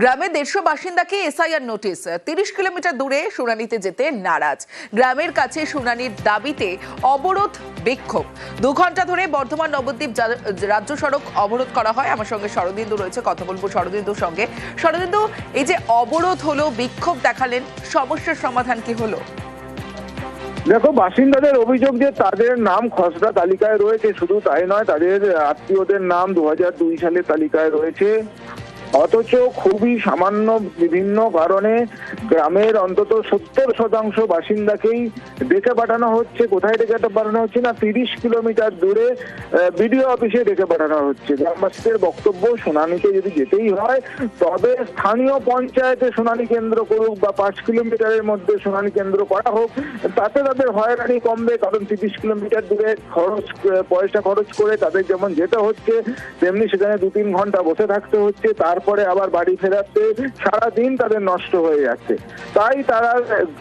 গ্রামের 150 বাসিন্দাকে SIR notice. 30 kilometre দূরে শুনানিতে যেতে নারাজ। গ্রামের কাছে শুনানির দাবিতে অবরোধ বিক্ষোভ। 2 ঘন্টা ধরে বর্ধমান নবদ্বীপ রাজ্য সড়ক অবরোধ করা হয়। আমার সঙ্গে শরদিন্দু রয়েছে, কথা বলবো শরদিন্দুর সঙ্গে। শরদিন্দু, এই যে অবরোধ হলো, বিক্ষোভ দেখালেন, সমস্যার সমাধান কি হলো? দেখো, বাসিন্দাদের অভিযোগ যে তাদের নাম খসড়া তালিকায় রয়েছে, শুধু তাই নয়, তাদের আত্মীয়দের নাম 2002 সালের তালিকায় রয়েছে, অথচ খুবই সামান্য বিভিন্ন কারণে গ্রামের অন্তত 70% বাসিন্দাকেই ডেকে পাঠানো হচ্ছে। কোথায় ডেকে পাঠানো হচ্ছে না, 30 কিলোমিটার দূরে বিডিও অফিসে ডেকে পাঠানো হচ্ছে। গ্রামবাসীদের বক্তব্য, শুনানিতে যদি যেতেই হয় তবে স্থানীয় পঞ্চায়েতে শুনানি কেন্দ্র করুক বা 5 কিলোমিটারের মধ্যে শুনানি কেন্দ্র করা হোক, তাতে তাদের হয়রানি কমবে। কারণ 30 কিলোমিটার দূরে পয়সা খরচ করে তাদের যেমন যেতে হচ্ছে, তেমনি সেখানে 2-3 ঘন্টা বসে থাকতে হচ্ছে, তারপরে আবার বাড়ি ফেরাতে সারাদিন তাদের নষ্ট হয়ে যাচ্ছে। তাই তারা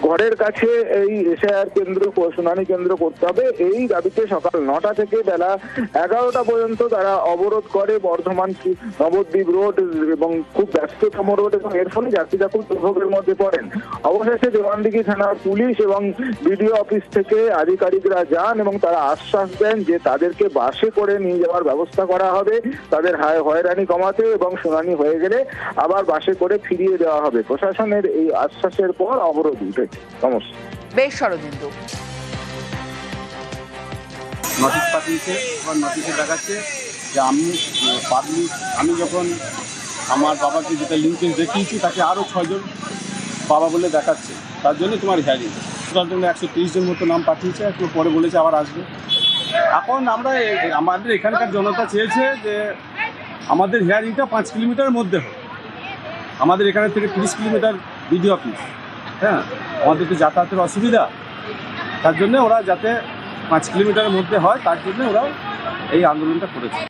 ঘরের কাছে এই এসআইআর কেন্দ্র, শুনানি কেন্দ্র করতে হবে, এই দাবিতে সকাল 9টা থেকে বেলা 11টা পর্যন্ত তারা অবরোধ করে বর্ধমান নবদ্বীপ রোড এবং খুব ব্যস্ততম রোড, এবং এর ফলে যাত্রীরা খুব দুর্ভোগের মধ্যে পড়েন। অবশেষে দেওয়ানদিঘি থানার পুলিশ এবং বিডিও অফিস থেকে আধিকারিকরা যান এবং তারা আশ্বাস দেন যে তাদেরকে বাসে করে নিয়ে যাওয়ার ব্যবস্থা করা হবে, তাদের হয়রানি কমাতে, এবং শুনানি হয়ে গেলে আবার বাসে করে ফিরিয়ে দেওয়া হবে। প্রশাসনের এই আশ্বাসের পর অবরোধ উঠেছে। সমস্যা বেশ শরদিন্দু। নোটিশ পাঠিয়েছে, এবং নোটিশে দেখাচ্ছে যে আমি যখন আমার বাবাকে যেটা লিঙ্কেজ দেখিয়েছি তাকে আরও 6 জন বাবা বলে দেখাচ্ছে, তার জন্য তোমার হিয়ারিং। তার জন্য 130 জন মতো নাম পাঠিয়েছে, একটু পরে বলেছে আবার আসবে। এখন আমাদের এখানকার জনতা চেয়েছে যে আমাদের হিয়ারিংটা 5 কিলোমিটারের মধ্যে হোক। আমাদের এখানে থেকে 30 কিলোমিটার বিডিও অফিস, হ্যাঁ, আমাদের তো যাতায়াতের অসুবিধা, তার জন্য ওরা যাতে 5 কিলোমিটারের মধ্যে হয়, তার জন্য ওরা এই আন্দোলনটা করেছে।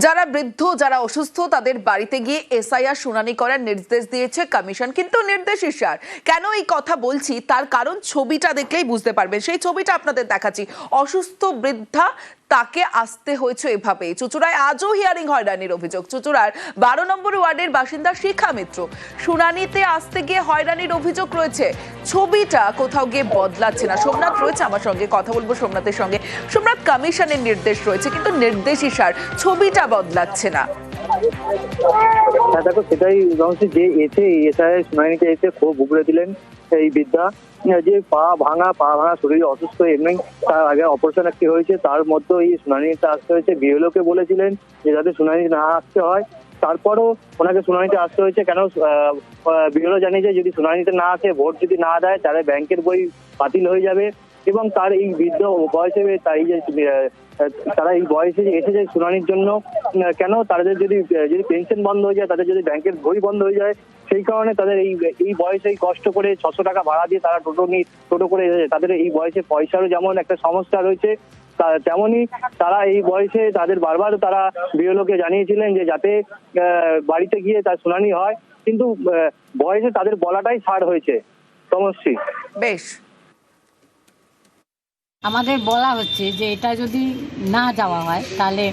যারা বৃদ্ধ, যারা অসুস্থ, তাদের বাড়িতে গিয়ে এসআইআর শুনানি করার নির্দেশ দিয়েছে কমিশন। কিন্তু নির্দেশ ইশার কেন এই কথা বলছি তার কারণ ছবিটা দেখলেই বুঝতে পারবেন। সেই ছবিটা আপনাদের দেখাচ্ছি। অসুস্থ বৃদ্ধা, তাকে আসতে হয়েছে এভাবে। চুঁচুড়ায় আজও হিয়ারিং হয়রানির অভিযোগ। চুঁচুড়ার 12 নম্বর ওয়ার্ডের বাসিন্দা শিখা মিত্র, শুনানিতে আসতে গিয়ে হয়রানির অভিযোগ রয়েছে। ছবিটা কোথাও গিয়ে বদলাচ্ছে না। সোমনাথ রয়েছে আমার সঙ্গে, কথা বলবো সোমনাথের সঙ্গে। সোমনাথ, কমিশনের নির্দেশ রয়েছে কিন্তু নির্দেশ ইশার, ছবিটা বদলাচ্ছে না। হ্যাঁ দেখো, সেটাই যে এসে এসআইআর শুনানিতে এসে খুব উগড়ে দিলেন এই বৃদ্ধা, যে পা ভাঙা শরীর অসুস্থ, এমনি তার আগে অপারেশন একটি হয়েছে, তার মধ্যে এই শুনানিতে আসতে হয়েছে। বিএলওকে বলেছিলেন যে যাতে শুনানি না আসতে হয়, তারপরও ওনাকে শুনানিতে আসতে হয়েছে। কেন বিএলও জানিয়েছে যদি শুনানিতে না আসে, ভোট যদি না দেয়, তাহলে ব্যাংকের বই বাতিল হয়ে যাবে। এবং তার এই বৃদ্ধ বয়সে তারা এই বয়সে এসেছে শুনানির জন্য, কেন তাদের যদি পেনশন বন্ধ হয়ে যায়, তাদের যদি ব্যাংকের বই বন্ধ হয়ে যায়, সেই কারণে তাদের এই বয়সে কষ্ট করে 600 টাকা ভাড়া দিয়ে তারা টোটো করে এসেছে। তাদের এই বয়সে পয়সারও যেমন একটা সমস্যা রয়েছে, তেমনই তারা এই বয়সে তাদের বারবার তারা বিএলওকে জানিয়েছিলেন যে যাতে বাড়িতে গিয়ে তার শুনানি হয়, কিন্তু বয়সে তাদের বলাটাই ছাড় হয়েছে। সমস্যা বেশ, আমাদের বলা হচ্ছে যে এটা যদি না যাওয়া হয় তাহলে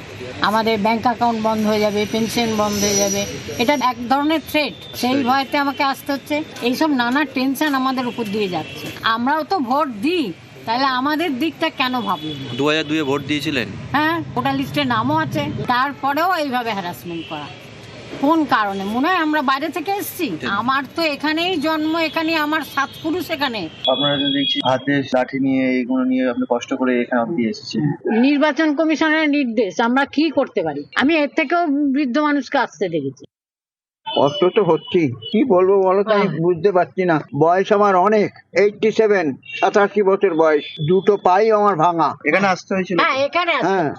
আমাদের ব্যাংক অ্যাকাউন্ট বন্ধ হয়ে যাবে, পেনশন বন্ধ হয়ে যাবে। এটা এক ধরনের থ্রেট, সেই ভয়তে আমাকে আসতে হচ্ছে। এইসব নানা টেনশন আমাদের উপর দিয়ে যাচ্ছে। আমরাও তো ভোট দিই, তাহলে আমাদের দিকটা কেন ভাবলেন? 2002-এ ভোট দিয়েছিলেন? হ্যাঁ, ভোটার লিস্টে নামও আছে, তারপরেও এইভাবে হ্যারাসমেন্ট করা কোন কারণে? মনে হয় আমরা বাইরে থেকে এসেছি? আমার তো এখানেই জন্ম, এখানে আমার 7 পুরুষ এখানে। আপনারা তো দেখছি হাতে লাঠি নিয়ে এইগুলো নিয়ে আপনি কষ্ট করে এখানে অব্দি এসেছেন। নির্বাচন কমিশনের নির্দেশ, আমরা কি করতে পারি? আমি এর থেকেও বৃদ্ধ মানুষকে আসতে দেখেছি। কষ্ট তো হচ্ছেই, কি বলবো বলো তো, আমি বুঝতে পারছি না। বয়স আমার অনেক, 87, 87 বছর বয়স, 2 পাই আমার ভাঙা। এখানে আসতে হয়েছিল? হ্যাঁ, এখানে হ্যাঁ।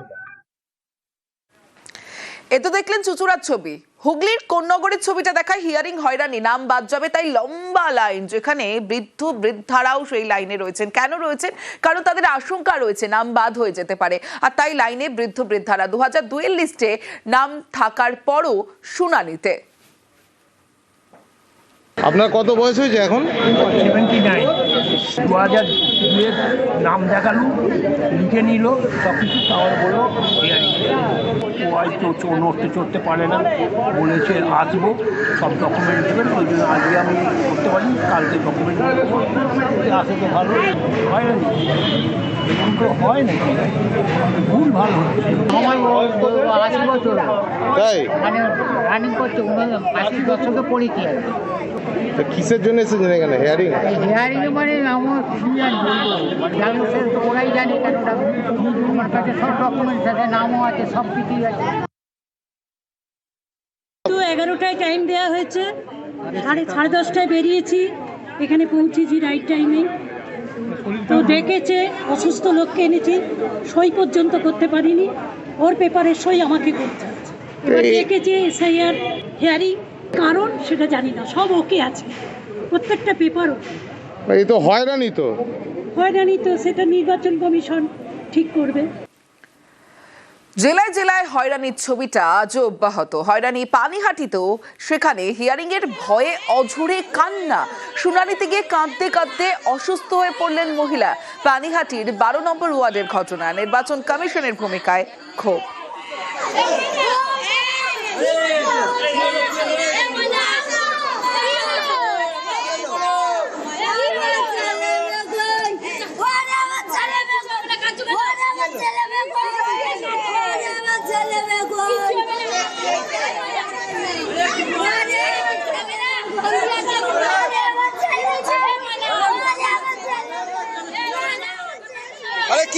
এ তো দেখলেন চুঁচুড়ার ছবি। হুগলির কোন্নগরের ছবিটা দেখায় হিয়ারিং হয়রানি, নাম বাদ যাবে তাই লম্বা লাইন, যেখানে বৃদ্ধ বৃদ্ধারাও সেই লাইনে রয়েছেন। কেন রয়েছেন? কারণ তাদের আশঙ্কা রয়েছে নাম বাদ হয়ে যেতে পারে, আর তাই লাইনে বৃদ্ধ বৃদ্ধারা। 2002-এর লিস্টে নাম থাকার পরও শুনানিতে। আপনার কত বয়স হয়েছে এখন? 2002-এর নাম দেখালো, লিখে নিল সব কিছু, তাহলে বললো হিয়ারিং। ও হয়তো নড়তে চড়তে পারে না, বলেছে আসবো, সব ডকুমেন্ট দেবেন, ওই জন্য আজকে আমি করতে পারি, কালকে ডকুমেন্ট আসে তো ভালো, হয় না এরকম করে হয় নাকি? ভুল ভালো হচ্ছে। আমার 80 বছর তাই মানে রানিং করছে, 80 বছরকে পড়ি কি আছে তো কিসের জন্য এসেছেন এখানে হেয়ারিং? হেয়ারিং মানে আমার কি আর বলবো, জানলো সে তো ওরাই জানে, কেন ওটা আমার কাছে সব ডকুমেন্টস আছে, নামও আছে, সব কিছুই আছে। তো 11টায় টাইম দেওয়া হয়েছে, 10:30টায় বেরিয়েছি, এখানে পৌঁছেছি রাইট টাইমে। তো ডেকেছে, অসুস্থ লোককে এনেছি, সই পর্যন্ত করতে পারিনি, ওর পেপারের সই আমাকে করতে হচ্ছে। এবার ডেকেছে এসআইআর হিয়ারিং, কারণ সেটা জানি না, সব ওকে আছে, প্রত্যেকটা পেপার ওকে। এই তো হয়রানি, তো হয়রানি তো সেটা নির্বাচন কমিশন ঠিক করবে। জেলায় জেলায় হয়রানির ছবিটা আজও অব্যাহত। হয়রানি পানিহাটিতেও, সেখানে হিয়ারিং এর ভয়ে অঝরে কান্না। শুনানিতে গিয়ে কাঁদতে কাঁদতে অসুস্থ হয়ে পড়লেন মহিলা। পানিহাটির 12 নম্বর ওয়ার্ডের ঘটনা, নির্বাচন কমিশনের ভূমিকায় ক্ষোভ।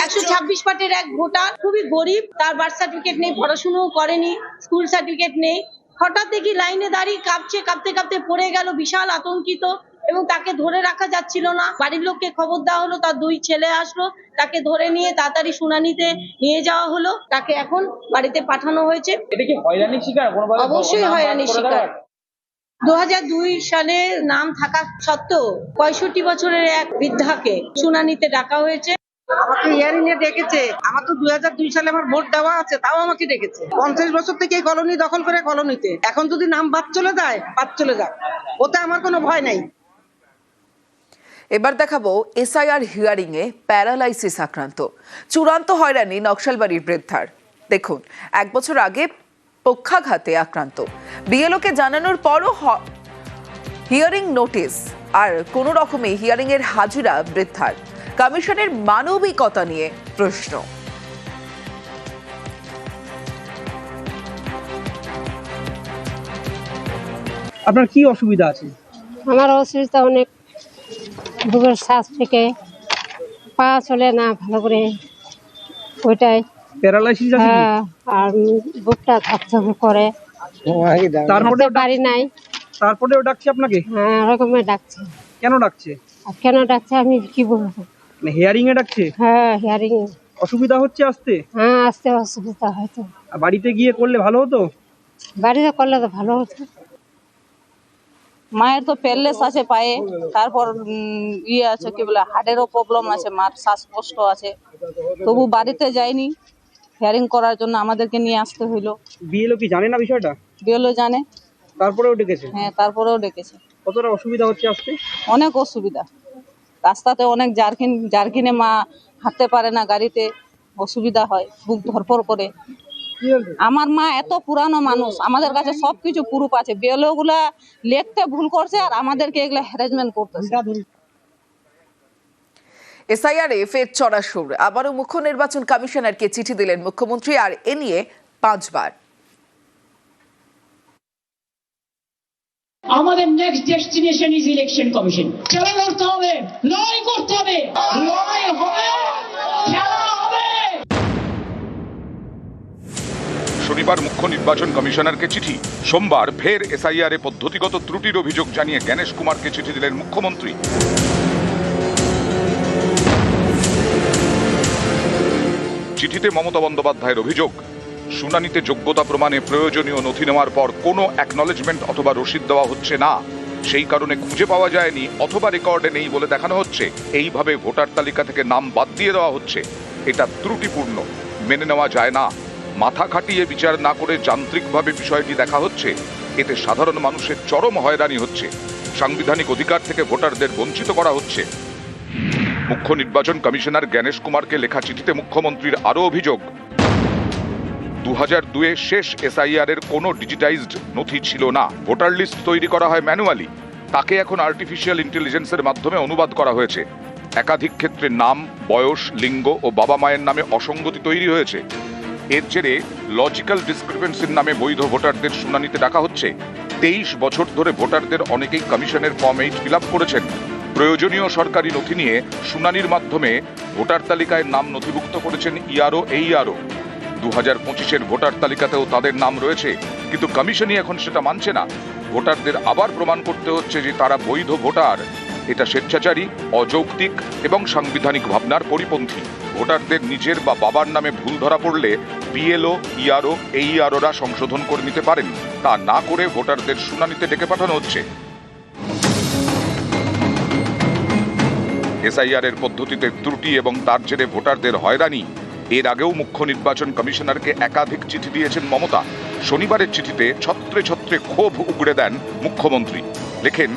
একশো 26 পার্টির এক ভোটার, খুবই গরিব, তার বার্থ সার্টিফিকেট নেই, পড়াশুনোও করেনি, স্কুল সার্টিফিকেট নেই। হঠাৎ দেখি লাইনে দাঁড়িয়ে কাঁপছে, কাঁপতে কাঁপতে পড়ে গেল, বিশাল আতঙ্কিত, এবং তাকে ধরে রাখা যাচ্ছিল না। বাড়ির লোককে খবর দেওয়া হলো, তার 2 ছেলে আসলো, তাকে ধরে নিয়ে তাড়াতাড়ি শুনানিতে নিয়ে যাওয়া হলো, তাকে এখন বাড়িতে পাঠানো হয়েছে। এটা কি হয়রানির শিকার? অবশ্যই হয়রানির শিকার। 2002 সালে নাম থাকা সত্ত্বেও 65 বছরের এক বৃদ্ধাকে শুনানিতে ডাকা হয়েছে। আমাকে হিয়ারিং এ ডেকেছে। আমার তো 2002 সালে আমার ভোট দেওয়া আছে, তাও আমাকে ডেকেছে। 50 বছর থেকে এই কলোনি দখল করে কলোনিতে, এখন যদি নাম বাদ চলে যায়, বাদ চলে যাক, ওতে আমার কোনো ভয় নাই। এবার দেখাবো এসআইআর হিয়ারিং এ প্যারালাইসিস আক্রান্ত। চূড়ান্ত হয়রানি নকশালবাড়ির বৃদ্ধার। দেখুন, 1 বছর আগে পক্ষাঘাতে আক্রান্ত, বিএলওকে জানানোর পরও হিয়ারিং নোটিশ, আর কোনো রকমে হিয়ারিং এর হাজিরা বৃদ্ধার। কমিশনের মানবিকতা নিয়ে প্রশ্ন। আপনার কি অসুবিধা আছে? আমার অসুবিধা অনেক, বুকের শ্বাস থেকে পা চলে না ভালো করে, ওইটাই প্যারালাইসিস আছে? হ্যাঁ, আর বুকটা ধপধপ করে, তারপরে পারি নাই। তারপরেও ডাকছে আপনাকে? হ্যাঁ, ওরকমের ডাকছে। কেন ডাকছে? আর কেন ডাকছে আমি কি বলবো। হিয়ারিং এ ডাকছে? হ্যাঁ, হিয়ারিং। অসুবিধা হচ্ছে আসতে? হ্যাঁ, আসতে অসুবিধা হয়তো। বাড়িতে গিয়ে করলে ভালো হতো? বাড়িতে করলে তো ভালো হতো। মায়ের তো প্যারালাইসিস আছে পায়ে, তারপর ইয়ে আছে কি বলে হার্টেরও প্রবলেম আছে, মার শ্বাসকষ্ট আছে, তবু বাড়িতে যাইনি, হিয়ারিং করার জন্য আমাদেরকে নিয়ে আসতে হইলো। বিএলও কি জানে না বিষয়টা? বিএলও জানে, তারপরেও ডেকেছে? হ্যাঁ, তারপরেও ডেকেছে। কতটা অসুবিধা হচ্ছে আসতে? অনেক অসুবিধা, রাস্তাতে অনেক জার্কিনে মা হাঁটতে পারে না, গাড়িতে অসুবিধা হয়, বুক ধরপড় করে। আমার মা এত পুরানো মানুষ, আমাদের কাছে সবকিছু প্রুফ আছে, বিএলও গুলা লিখতে ভুল করছে আর আমাদেরকে এগুলা হ্যারাসমেন্ট করতেছে। এসআইআর এ ফের চড়া সুর। আবারও মুখ্য নির্বাচন কমিশনারকে চিঠি দিলেন মুখ্যমন্ত্রী, আর এ নিয়ে 5 বার। আমাদের next destination is election commission. খেলা করতে হবে, লড়াই করতে হবে, লড়াই হবে, খেলা হবে। শনিবার মুখ্য নির্বাচন কমিশনারকে চিঠি। সোমবার ফের এসআইআর এ পদ্ধতিগত ত্রুটির অভিযোগ জানিয়ে জ্ঞানেশ কুমারকে চিঠি দিলেন মুখ্যমন্ত্রী। চিঠিতে মমতা বন্দ্যোপাধ্যায়ের অভিযোগ, শুনানিতে যোগ্যতা প্রমাণে প্রয়োজনীয় নথি নেওয়ার পর কোনো অ্যাকনলেজমেন্ট অথবা রসিদ দেওয়া হচ্ছে না, সেই কারণে খুঁজে পাওয়া যায়নি অথবা রেকর্ডে নেই বলে দেখানো হচ্ছে। এইভাবে ভোটার তালিকা থেকে নাম বাদ দিয়ে দেওয়া হচ্ছে, এটা ত্রুটিপূর্ণ, মেনে নেওয়া যায় না। মাথা খাটিয়ে বিচার না করে যান্ত্রিকভাবে বিষয়টি দেখা হচ্ছে, এতে সাধারণ মানুষের চরম হয়রানি হচ্ছে, সাংবিধানিক অধিকার থেকে ভোটারদের বঞ্চিত করা হচ্ছে। মুখ্য নির্বাচন কমিশনার জ্ঞানেশ কুমারকে লেখা চিঠিতে মুখ্যমন্ত্রীর আরও অভিযোগ, 2002 শেষ এসআইআর এর কোনো ডিজিটাইজড নথি ছিল না। ভোটার লিস্ট তৈরি করা হয় ম্যানুয়ালি, তাকে এখন আর্টিফিশিয়াল ইন্টেলিজেন্সের মাধ্যমে অনুবাদ করা হয়েছে। একাধিক ক্ষেত্রে নাম, বয়স, লিঙ্গ ও বাবা মায়ের নামে অসঙ্গতি তৈরি হয়েছে। এর জেরে লজিক্যাল ডিসক্রিপেন্সির নামে বৈধ ভোটারদের শুনানিতে ডাকা হচ্ছে। 23 বছর ধরে ভোটারদের অনেকেই কমিশনের ফর্ম 8 ফিল আপ করেছেন। প্রয়োজনীয় সরকারি নথি নিয়ে শুনানির মাধ্যমে ভোটার তালিকায় নাম নথিভুক্ত করেছেন ইআরও, এইআরও। 2025-এর ভোটার তালিকাতেও তাদের নাম রয়েছে, কিন্তু কমিশনই এখন সেটা মানছে না। ভোটারদের আবার প্রমাণ করতে হচ্ছে যে তারা বৈধ ভোটার। এটা স্বেচ্ছাচারী, অযৌক্তিক এবং সাংবিধানিক ভাবনার পরিপন্থী। ভোটারদের নিজের বা বাবার নামে ভুল ধরা পড়লে বিএলও, ইআরও, এইআরওরা সংশোধন করে নিতে পারেন। তা না করে ভোটারদের শুনানিতে ডেকে পাঠানো হচ্ছে। এসআইআর এর পদ্ধতিতে ত্রুটি এবং তার জেরে ভোটারদের হয়রানি। এর আগেও মুখ্য নির্বাচন কমিশনারকে একাধিক চিঠি দিয়েছেন মমতা। শনিবারের চিঠিতে ছত্রে ছত্রে ক্ষোভ উগড়ে দেন মুখ্যমন্ত্রী। লেখেন,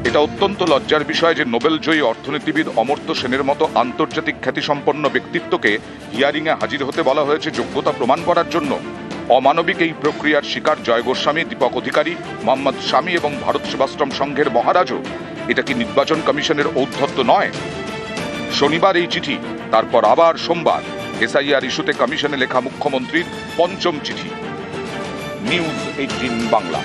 এটা অত্যন্ত লজ্জার বিষয় যে নোবেলজয়ী অর্থনীতিবিদ অমর্ত্য সেনের মতো আন্তর্জাতিক খ্যাতিসম্পন্ন ব্যক্তিত্বকে হিয়ারিংয়ে হাজির হতে বলা হয়েছে যোগ্যতা প্রমাণ করার জন্য। অমানবিক এই প্রক্রিয়ার শিকার জয় গোস্বামী, দীপক অধিকারী, মোহাম্মদ শামী এবং ভারত সেবাশ্রম সংঘের মহারাজও। এটা কি নির্বাচন কমিশনের ঔদ্ধত্য নয়? শনিবার এই চিঠি, তারপর আবার সোমবার এসআইআর ইস্যুতে কমিশনে লেখা মুখ্যমন্ত্রীর 5ম চিঠি। নিউজ 18 বাংলা।